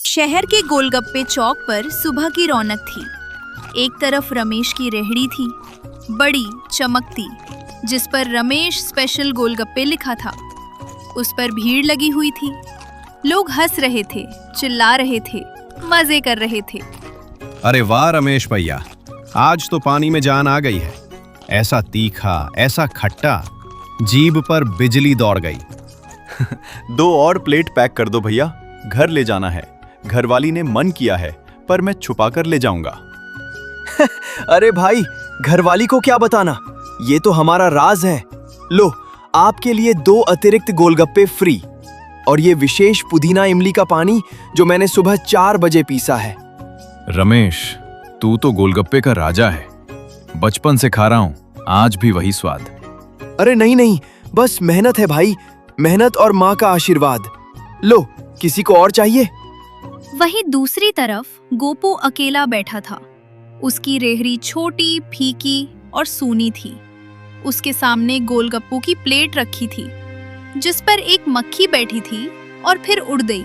शहर के गोलगप्पे चौक पर सुबह की रौनक थी। एक तरफ रमेश की रेहड़ी थी, बड़ी चमकती, जिस पर रमेश स्पेशल गोलगप्पे लिखा था। उस पर भीड़ लगी हुई थी। लोग हंस रहे थे, चिल्ला रहे थे, मजे कर रहे थे। अरे वाह रमेश भैया, आज तो पानी में जान आ गई है। ऐसा तीखा, ऐसा खट्टा, जीभ पर बिजली दौड़ गई। 2 और प्लेट पैक कर दो भैया, घर ले जाना है। घरवाली ने मन किया है, पर मैं छुपा कर ले जाऊंगा। अरे भाई, घरवाली को क्या बताना, ये तो हमारा राज है। लो, आपके लिए 2 अतिरिक्त गोलगप्पे फ्री, और ये विशेष पुदीना इमली का पानी जो मैंने सुबह 4 बजे पीसा है। रमेश, तू तो गोलगप्पे का राजा है। बचपन से खा रहा हूं, आज भी वही स्वाद। अरे नहीं नहीं, बस मेहनत है भाई, मेहनत और माँ का आशीर्वाद। लो, किसी को और चाहिए? वहीं दूसरी तरफ गोपू अकेला बैठा था। उसकी रेहड़ी छोटी, फीकी और सूनी थी। उसके सामने गोलगप्पों की प्लेट रखी थी, जिस पर एक मक्खी बैठी थी और फिर उड़ गई,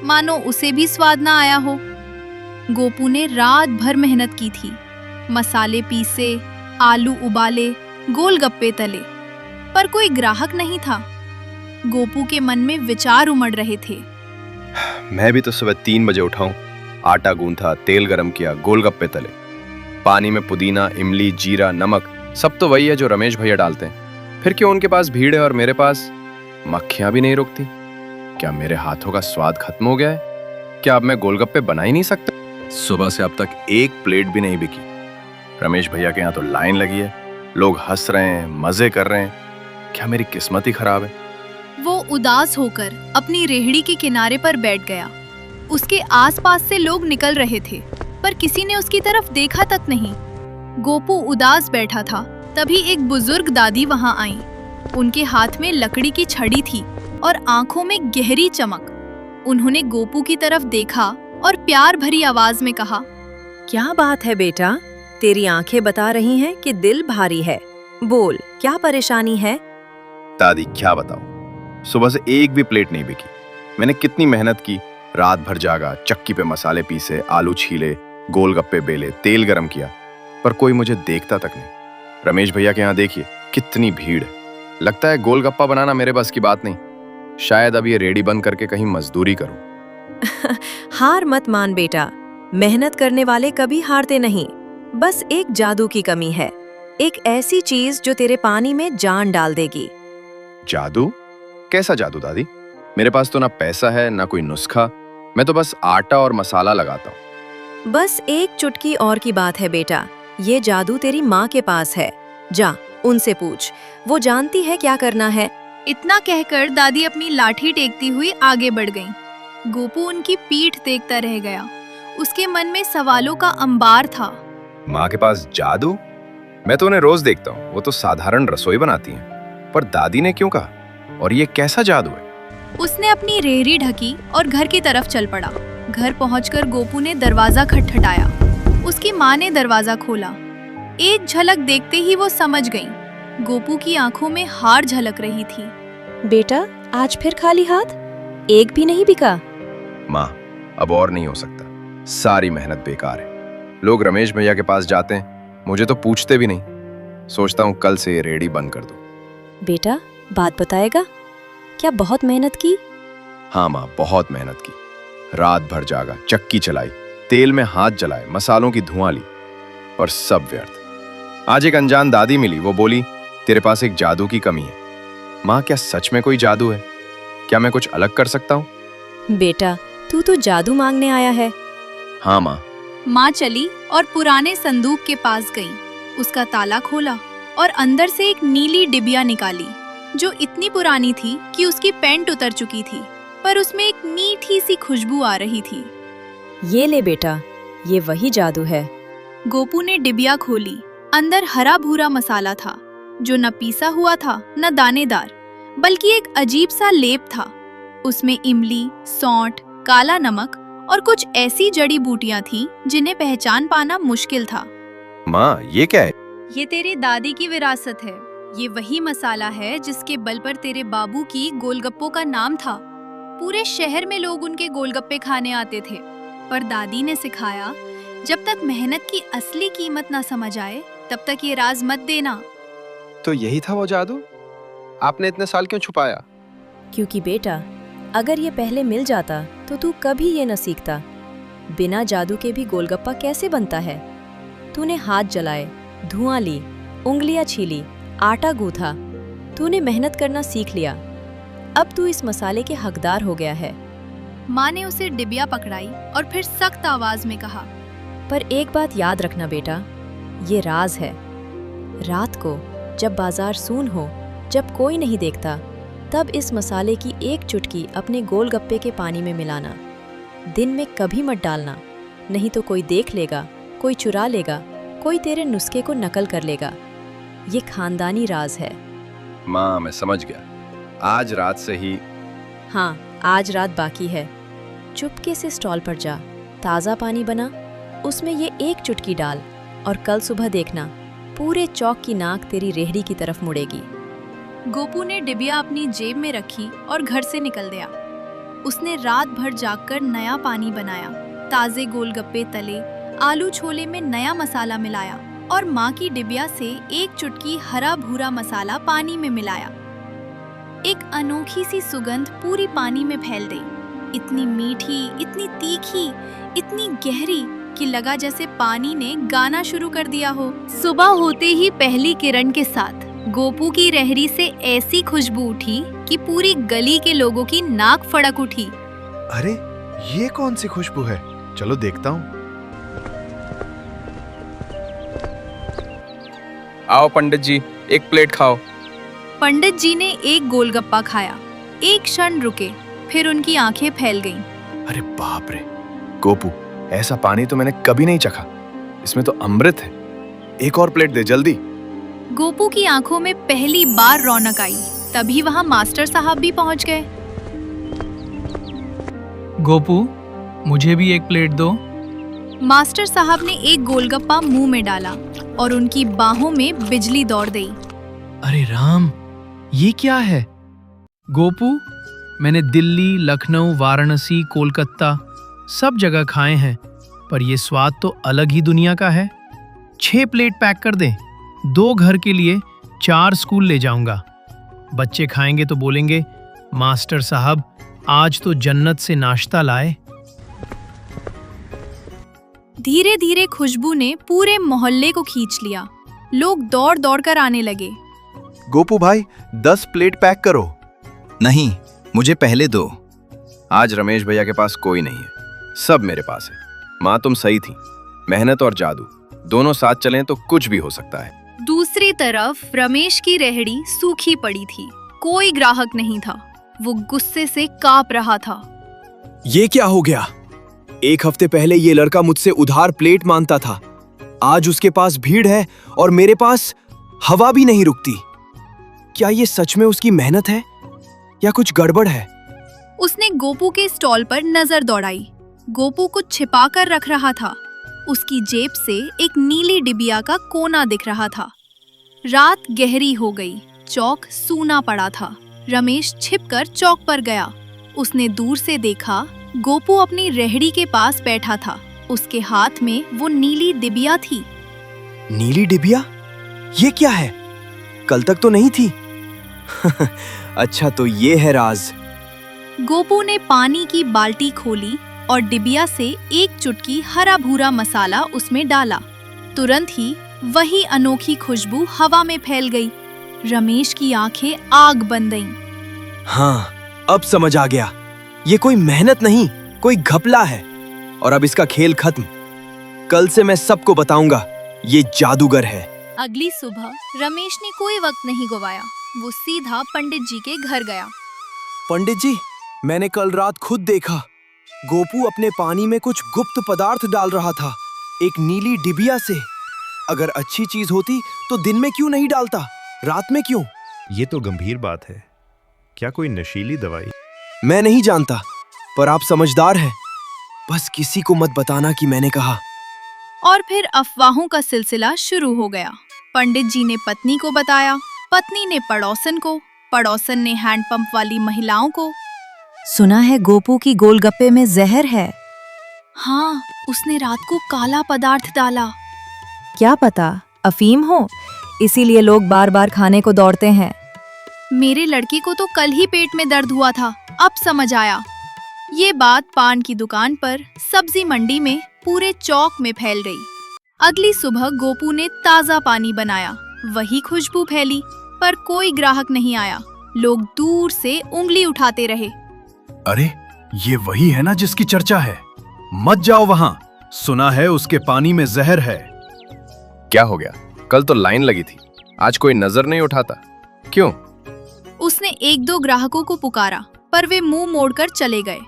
मानो उसे भी स्वाद ना आया हो। गोपू ने रात भर मेहनत की थी, मसाले पीसे, आलू उबाले, गोलगप्पे तले, पर कोई ग्राहक नहीं था। गोपू के मन में विचार उमड़ रहे थे। मैं भी तो सुबह 3 बजे उठा हूं, आटा गूंथा, तेल गरम किया, गोलगप्पे तले। पानी में पुदीना, इमली, जीरा, नमक, सब तो वही है जो रमेश भैया डालते हैं। फिर क्यों उनके पास भीड़ है और मेरे पास मक्खियां भी नहीं रुकती? क्या मेरे हाथों का स्वाद खत्म हो गया है? क्या अब मैं गोलगप्पे बना ही नहीं सकता? सुबह से अब तक एक प्लेट भी नहीं बिकी। रमेश भैया के यहाँ तो लाइन लगी है, लोग हंस रहे हैं, मजे कर रहे हैं। क्या मेरी किस्मत ही खराब है? वो उदास होकर अपनी रेहड़ी के किनारे पर बैठ गया। उसके आसपास से लोग निकल रहे थे, पर किसी ने उसकी तरफ देखा तक नहीं। गोपू उदास बैठा था, तभी एक बुजुर्ग दादी वहां आई। उनके हाथ में लकड़ी की छड़ी थी और आंखों में गहरी चमक। उन्होंने गोपू की तरफ देखा और प्यार भरी आवाज में कहा, क्या बात है बेटा, तेरी आंखें बता रही हैं कि दिल भारी है। बोल, क्या परेशानी है? दादी क्या बताऊं, सुबह से एक भी प्लेट नहीं बिकी। मैंने कितनी मेहनत की, रात भर जागा, चक्की पे मसाले पीसे, आलू छीले, गोलगप्पे बेले, तेल गरम किया, पर कोई मुझे देखता तक नहीं। रमेश भैया के यहाँ देखिए कितनी भीड़ है। लगता है गोलगप्पा बनाना मेरे बस की बात नहीं। शायद अब ये रेडी बंद करके कहीं मजदूरी करूं। हार मत मान बेटा, मेहनत करने वाले कभी हारते नहीं। बस एक जादू की कमी है, एक ऐसी चीज जो तेरे पानी में जान डाल देगी। जादू? कैसा जादू दादी? मेरे पास तो ना पैसा है, ना कोई नुस्खा। मैं तो बस आटा और मसाला लगाता हूँ। बस एक चुटकी और की बात है बेटा, ये जादू तेरी माँ के पास है। जा, उनसे पूछ, वो जानती है क्या करना है। इतना कहकर दादी अपनी लाठी टेकती हुई आगे बढ़ गईं। गोपू उनकी पीठ देखता रह गया। उसके मन में सवालों का अंबार था। माँ के पास जादू? मैं तो उन्हें रोज देखता हूँ, वो तो साधारण रसोई बनाती हैं। पर दादी ने क्यों कहा? और ये कैसा जादू है? उसने अपनी रेहड़ी ढकी और घर की तरफ चल पड़ा। घर पहुंचकर गोपू ने दरवाजा खटखटाया। उसकी माँ ने दरवाजा खोला। एक झलक देखते ही वो समझ गई। गोपू की आंखों में हार झलक रही थी। बेटा, आज फिर खाली हाथ? एक भी नहीं बिका? माँ, अब और नहीं हो सकता। सारी मेहनत बेकार है। लोग रमेश भैया के पास जाते हैं, मुझे तो पूछते भी नहीं। सोचता हूँ कल से ये रेहड़ी बंद कर दूं। बेटा, बात बताएगा? क्या बहुत मेहनत की? हाँ माँ, बहुत मेहनत की। रात भर जागा, चक्की चलाई, तेल में हाथ जलाए, मसालों की धुआं ली, पर सब व्यर्थ। आज एक अनजान दादी मिली, वो बोली तेरे पास एक जादू की कमी है। माँ, क्या सच में कोई जादू है? क्या मैं कुछ अलग कर सकता हूँ? बेटा, तू तो जादू मांगने आया है। हाँ माँ। माँ चली और पुराने संदूक के पास गई। उसका ताला खोला और अंदर से एक नीली डिबिया निकाली, जो इतनी पुरानी थी कि उसकी पेंट उतर चुकी थी, पर उसमें एक मीठी सी खुशबू आ रही थी। ये ले बेटा, ये वही जादू है। गोपू ने डिबिया खोली। अंदर हरा भूरा मसाला था, जो न पीसा हुआ था न दानेदार, बल्कि एक अजीब सा लेप था। उसमें इमली, सौंठ, काला नमक और कुछ ऐसी जड़ी बूटियां थीं जिन्हें पहचान पाना मुश्किल था। माँ, ये क्या है? ये तेरी दादी की विरासत है। ये वही मसाला है जिसके बल पर तेरे बाबू की गोलगप्पों का नाम था। पूरे शहर में लोग उनके गोलगप्पे खाने आते थे। पर दादी ने सिखाया, जब तक मेहनत की असली कीमत ना समझ आए तब तक ये राज मत देना। तो यही था वो जादू? आपने इतने साल क्यों छुपाया? क्योंकि बेटा, अगर ये पहले मिल जाता तो तू कभी ये न सीखता। बिना जादू के भी गोलगप्पा कैसे बनता है? तूने हाथ जलाए, धुआं ली, उंगलियां छीली, आटा गूंथा। तूने मेहनत करना सीख लिया। अब तू इस मसाले के हकदार हो गया है। माँ ने उसे डिबिया पकड़ाई और फिर सख्त आवाज में कहा, पर एक बात याद रखना बेटा, ये राज है। रात को जब बाजार सून हो, जब कोई नहीं देखता, तब इस मसाले की एक चुटकी अपने गोलगप्पे के पानी में मिलाना। दिन में कभी मत डालना, नहीं तो कोई देख लेगा, कोई चुरा लेगा, कोई तेरे नुस्खे को नकल कर लेगा। ये खानदानी राज है। माँ, मैं समझ गया। आज रात से ही। हाँ, आज रात बाकी है। चुपके से स्टॉल पर जा, ताज़ा पानी बना, उसमें ये एक चुटकी डाल और कल सुबह देखना पूरे चौक की नाक तेरी रेहड़ी की तरफ मुड़ेगी। गोपू ने डिबिया अपनी जेब में रखी और घर से निकल गया। उसने रात भर जागकर नया पानी बनाया, ताजे गोलगप्पे तले, आलू छोले में नया मसाला मिलाया और माँ की डिबिया से एक चुटकी हरा भूरा मसाला पानी में मिलाया। एक अनोखी सी सुगंध पूरी पानी में फैल गई, इतनी मीठी, इतनी तीखी, इतनी गहरी कि लगा जैसे पानी ने गाना शुरू कर दिया हो। सुबह होते ही पहली किरण के साथ गोपू की रेहड़ी से ऐसी खुशबू उठी कि पूरी गली के लोगों की नाक फड़क उठी। अरे, ये कौन सी खुशबू है? चलो देखता हूँ। आओ पंडित जी, एक प्लेट खाओ। पंडित जी ने एक गोलगप्पा खाया, एक क्षण रुके, फिर उनकी आंखें फैल गईं। अरे बाप रे, गोपू, ऐसा पानी तो मैंने कभी नहीं चखा। इसमें तो अमृत है। एक और प्लेट दे जल्दी। गोपू की आंखों में पहली बार रौनक आई। तभी वहां मास्टर साहब भी पहुंच गए। गोपू, मुझे भी एक प्लेट दो। मास्टर साहब ने एक गोलगप्पा मुंह में डाला और उनकी बाहों में बिजली दौड़ गई। अरे राम, ये क्या है? गोपू, मैंने दिल्ली, लखनऊ, वाराणसी, कोलकाता सब जगह खाए हैं, पर ये स्वाद तो अलग ही दुनिया का है। 6 प्लेट पैक कर दे। 2 घर के लिए 4 स्कूल ले जाऊंगा। बच्चे खाएंगे तो बोलेंगे, मास्टर साहब आज तो जन्नत से नाश्ता लाए। धीरे धीरे खुशबू ने पूरे मोहल्ले को खींच लिया। लोग दौड़ दौड़ कर आने लगे। गोपू भाई, 10 प्लेट पैक करो। नहीं, मुझे पहले दो। आज रमेश भैया के पास कोई नहीं है, सब मेरे पास है। माँ, तुम सही थी। मेहनत और जादू दोनों साथ चलें तो कुछ भी हो सकता है। दूसरी तरफ रमेश की रेहड़ी सूखी पड़ी थी। कोई ग्राहक नहीं था। वो गुस्से से कांप रहा था। ये क्या हो गया? 1 हफ्ते पहले ये लड़का मुझसे उधार प्लेट मांगता था। आज उसके पास भीड़ है और मेरे पास हवा भी नहीं रुकती। क्या ये सच में उसकी मेहनत है या कुछ गड़बड़ है? उसने गोपू के स्टॉल पर नजर दौड़ाई। गोपू कुछ छिपा कर रख रहा था। उसकी जेब से एक नीली डिबिया का कोना दिख रहा था। रात गहरी हो गई। चौक सूना पड़ा था। रमेश छिपकर चौक पर गया। उसने दूर से देखा, गोपू अपनी रेहड़ी के पास बैठा था। उसके हाथ में वो नीली डिबिया थी। नीली डिबिया? ये क्या है? कल तक तो नहीं थी। अच्छा, तो ये है राज। गोपू ने पानी की बाल्टी खोली और डिबिया से एक चुटकी हरा भूरा मसाला उसमें डाला। तुरंत ही वही अनोखी खुशबू हवा में फैल गई। रमेश की आंखें आग बन गईं। हाँ, अब समझ आ गया। ये कोई मेहनत नहीं, कोई घपला है। और अब इसका खेल खत्म। कल से मैं सबको बताऊंगा, ये जादूगर है। अगली सुबह रमेश ने कोई वक्त नहीं गवाया। वो सीधा पंडित जी के घर गया। पंडित जी, मैंने कल रात खुद देखा। गोपू अपने पानी में कुछ गुप्त पदार्थ डाल रहा था, एक नीली डिबिया से। अगर अच्छी चीज होती तो दिन में क्यों नहीं डालता, रात में क्यों? ये तो गंभीर बात है। क्या कोई नशीली दवाई? मैं नहीं जानता, पर आप समझदार हैं। बस किसी को मत बताना कि मैंने कहा। और फिर अफवाहों का सिलसिला शुरू हो गया। पंडित जी ने पत्नी को बताया, पत्नी ने पड़ोसन को, पड़ोसन ने हैंडपंप वाली महिलाओं को। सुना है गोपू की गोलगप्पे में जहर है। हाँ, उसने रात को काला पदार्थ डाला। क्या पता अफीम हो, इसीलिए लोग बार बार खाने को दौड़ते हैं। मेरे लड़के को तो कल ही पेट में दर्द हुआ था, अब समझ आया। ये बात पान की दुकान पर, सब्जी मंडी में, पूरे चौक में फैल गई। अगली सुबह गोपू ने ताजा पानी बनाया, वही खुशबू फैली, पर कोई ग्राहक नहीं आया। लोग दूर से उंगली उठाते रहे। अरे ये वही है ना जिसकी चर्चा है, मत जाओ वहां, सुना है उसके पानी में जहर है। क्या हो गया? कल तो लाइन लगी थी, आज कोई नजर नहीं उठाता, क्यों? उसने एक दो ग्राहकों को पुकारा, पर वे मुंह मोड़कर चले गए।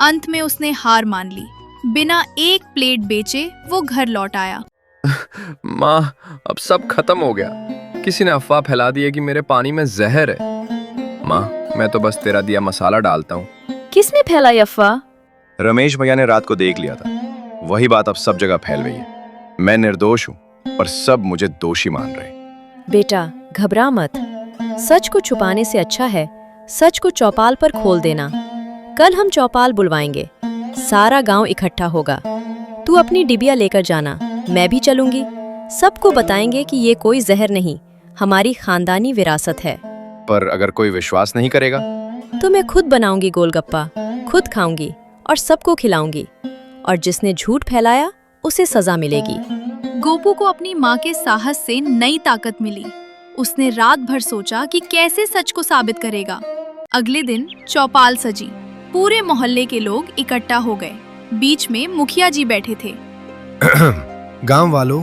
अंत में उसने हार मान ली। बिना एक प्लेट बेचे वो घर लौट आया। माँ, अब सब खत्म हो गया। किसी ने अफवाह फैला दी है कि मेरे पानी में जहर है। माँ, मैं तो बस तेरा दिया मसाला डालता हूँ। किसने फैलाई अफवाह? रमेश भैया ने रात को देख लिया था, वही बात अब सब जगह फैल गई है। मैं निर्दोष हूँ, पर सब मुझे दोषी मान रहे। बेटा घबरा मत, सच को छुपाने से अच्छा है सच को चौपाल पर खोल देना। कल हम चौपाल बुलवाएंगे, सारा गांव इकट्ठा होगा। तू अपनी डिबिया लेकर जाना, मैं भी चलूंगी। सबको बताएंगे कि ये कोई जहर नहीं, हमारी खानदानी विरासत है। पर अगर कोई विश्वास नहीं करेगा? तो मैं खुद बनाऊंगी गोलगप्पा, खुद खाऊंगी और सबको खिलाऊंगी। और जिसने झूठ फैलाया उसे सजा मिलेगी। गोपू को अपनी माँ के साहस से नई ताकत मिली। उसने रात भर सोचा कि कैसे सच को साबित करेगा। अगले दिन चौपाल सजी, पूरे मोहल्ले के लोग इकट्ठा हो गए। बीच में मुखिया जी बैठे थे। गांव वालों,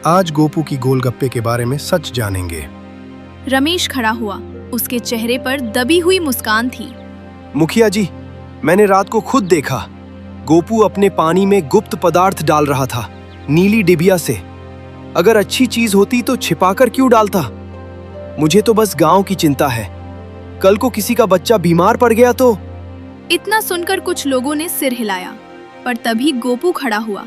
आज गोपू की गोलगप्पे के बारे में सच जानेंगे। रमेश खड़ा हुआ, उसके चेहरे पर दबी हुई मुस्कान थी। मुखिया जी, मैंने रात को खुद देखा, गोपू अपने पानी में गुप्त पदार्थ डाल रहा था, नीली डिबिया से। अगर अच्छी चीज होती तो छिपाकर क्यों डालता? मुझे तो बस गांव की चिंता है, कल को किसी का बच्चा बीमार पड़ गया तो। इतना सुनकर कुछ लोगों ने सिर हिलाया, पर तभी गोपू खड़ा हुआ।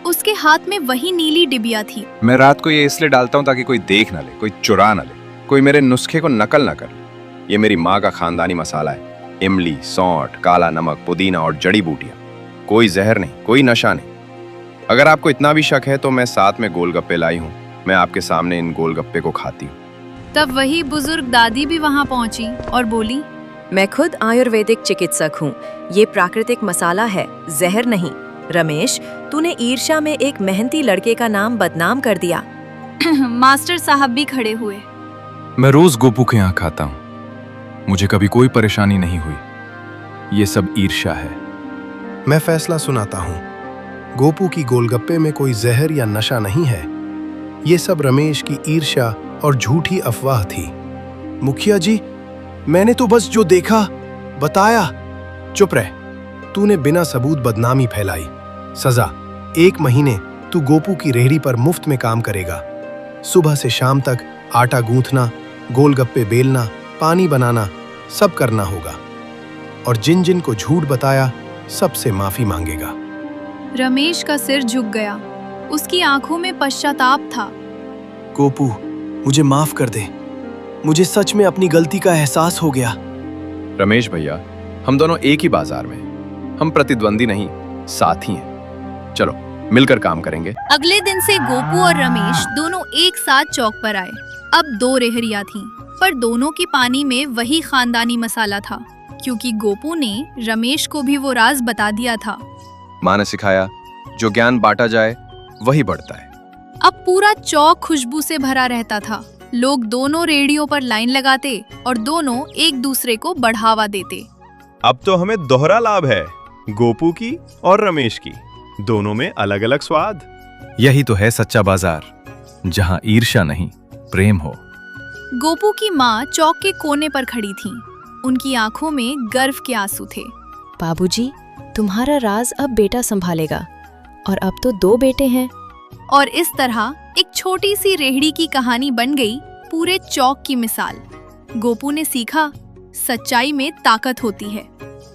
उसके हाथ में वही नीली डिबिया थी। मैं रात को ये इसलिए डालता हूँ ताकि कोई देख ना ले, कोई चुरा ना ले, कोई मेरे नुस्खे को नकल ना कर ले। ये मेरी माँ का खानदानी मसाला है। इमली, सौंठ, काला नमक, पुदीना और जड़ी बूटियां। कोई जहर नहीं, कोई नशा नहीं। अगर आपको इतना भी शक है तो मैं साथ में गोलगप्पे लाई हूँ। मैं आपके सामने इन गोलगप्पे को खाती हूँ। तब वही बुजुर्ग दादी भी वहां पहुंची और बोली, मैं खुद आयुर्वेदिक चिकित्सक हूँ, ये प्राकृतिक मसाला है, जहर नहीं। रमेश, तूने ईर्ष्या में एक मेहनती लड़के का नाम बदनाम कर दिया। मास्टर साहब भी खड़े हुए। मैं रोज गोपू के यहाँ खाता हूँ, मुझे कभी कोई परेशानी नहीं हुई। ये सब ईर्ष्या है। मैं फैसला सुनाता हूँ, गोपू की गोलगप्पे में कोई जहर या नशा नहीं है। ये सब रमेश की ईर्ष्या और झूठी अफवाह थी। मुखिया जी, मैंने तो बस जो देखा बताया। चुप रह, तूने बिना सबूत बदनामी फैलाई। सजा 1 महीने तू गोपू की रेहड़ी पर मुफ्त में काम करेगा। सुबह से शाम तक आटा गूंथना, गोलगप्पे बेलना, पानी बनाना, सब करना होगा। और जिन जिन को झूठ बताया सबसे माफी मांगेगा। रमेश का सिर झुक गया, उसकी आंखों में पश्चाताप था। गोपू, मुझे माफ कर दे, मुझे सच में अपनी गलती का एहसास हो गया। रमेश भैया, हम दोनों एक ही बाजार में हैं। हम प्रतिद्वंदी नहीं, साथी हैं। चलो मिलकर काम करेंगे। अगले दिन से गोपू और रमेश दोनों एक साथ चौक पर आए। अब 2 रेहड़ियां थीं, पर दोनों की पानी में वही खानदानी मसाला था, क्योंकि गोपू ने रमेश को भी वो राज बता दिया था। माँ ने सिखाया, जो ज्ञान बांटा जाए वही बढ़ता है। अब पूरा चौक खुशबू से भरा रहता था। लोग दोनों रेडियो पर लाइन लगाते और दोनों एक दूसरे को बढ़ावा देते। अब तो हमें दोहरा लाभ है, गोपू की और रमेश की, दोनों में अलग अलग स्वाद। यही तो है सच्चा बाजार, जहां ईर्ष्या नहीं प्रेम हो। गोपू की माँ चौक के कोने पर खड़ी थी। उनकी आंखों में गर्व के आंसू थे। बाबूजी, तुम्हारा राज अब बेटा संभालेगा, और अब तो 2 बेटे हैं। और इस तरह एक छोटी सी रेहड़ी की कहानी बन गई पूरे चौक की मिसाल। गोपू ने सीखा, सच्चाई में ताकत होती है।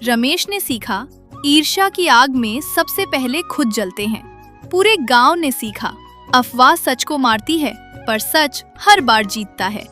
रमेश ने सीखा, ईर्ष्या की आग में सबसे पहले खुद जलते हैं। पूरे गांव ने सीखा, अफवाह सच को मारती है, पर सच हर बार जीतता है।